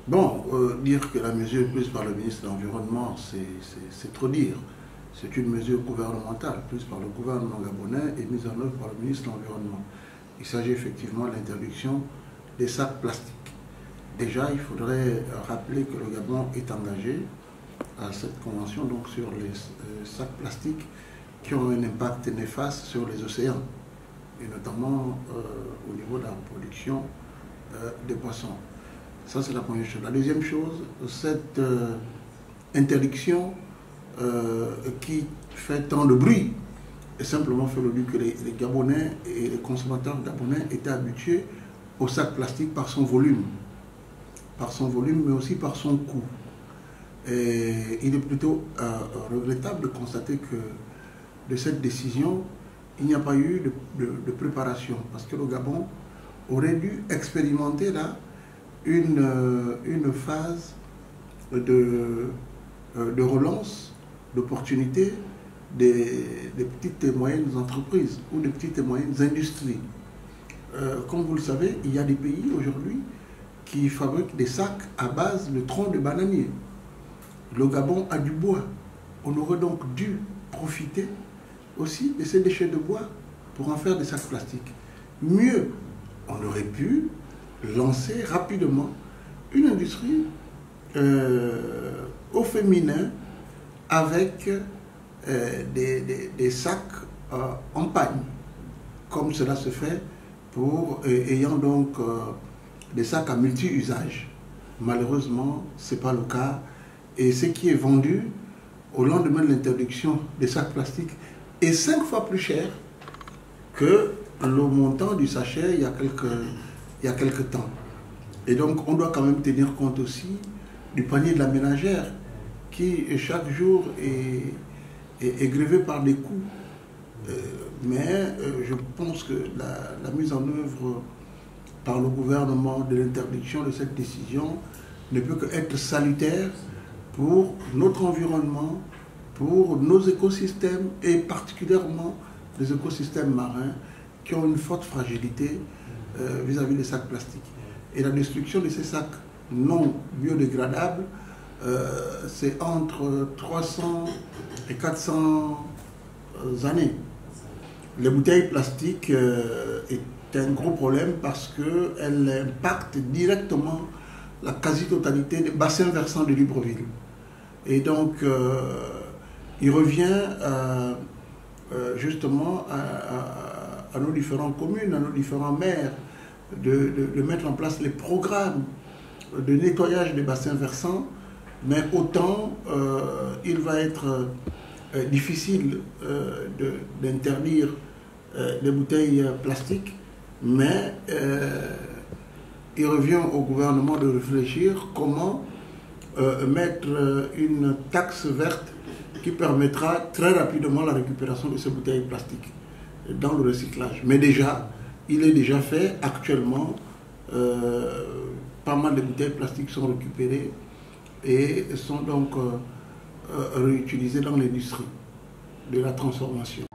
Bon, dire que la mesure est prise par le ministre de l'Environnement, c'est trop dire. C'est une mesure gouvernementale prise par le gouvernement gabonais et mise en œuvre par le ministre de l'Environnement. Il s'agit effectivement de l'interdiction des sacs plastiques. Déjà, il faudrait rappeler que le Gabon est engagé à cette convention donc sur les sacs plastiques qui ont un impact néfaste sur les océans, et notamment au niveau de la production des poissons. Ça, c'est la première chose. La deuxième chose, cette interdiction qui fait tant de bruit, et simplement fait le but que les Gabonais et les consommateurs gabonais étaient habitués au sac plastique par son volume, mais aussi par son coût. Et il est plutôt regrettable de constater que de cette décision, il n'y a pas eu de préparation, parce que le Gabon aurait dû expérimenter là une phase de relance, d'opportunité des petites et moyennes entreprises ou des petites et moyennes industries. Comme vous le savez, il y a des pays aujourd'hui qui fabriquent des sacs à base de troncs de bananier. Le Gabon a du bois. On aurait donc dû profiter aussi de ces déchets de bois pour en faire des sacs plastiques. Mieux, on aurait pu lancer rapidement une industrie au féminin avec des sacs en pagne, comme cela se fait pour ayant donc des sacs à multi-usage. Malheureusement, ce n'est pas le cas. Et ce qui est vendu au lendemain de l'interdiction des sacs plastiques est 5 fois plus cher que le montant du sachet il y a quelques temps. Et donc, on doit quand même tenir compte aussi du panier de la ménagère qui, chaque jour, est grévé par des coûts. Mais je pense que la mise en œuvre par le gouvernement de l'interdiction de cette décision ne peut qu'être salutaire pour notre environnement, pour nos écosystèmes et particulièrement les écosystèmes marins qui ont une forte fragilité vis-à-vis des sacs plastiques. Et la destruction de ces sacs non biodégradables, c'est entre 300 et 400 années. Les bouteilles plastiques est un gros problème parce qu'elles impactent directement la quasi-totalité des bassins versants de Libreville. Et donc, il revient justement à nos différentes communes, à nos différents maires, de mettre en place les programmes de nettoyage des bassins versants, mais autant il va être difficile d'interdire les bouteilles plastiques, mais il revient au gouvernement de réfléchir comment mettre une taxe verte qui permettra très rapidement la récupération de ces bouteilles plastiques dans le recyclage. Mais déjà, il est déjà fait actuellement, pas mal de bouteilles plastiques sont récupérées et sont donc réutilisées dans l'industrie de la transformation.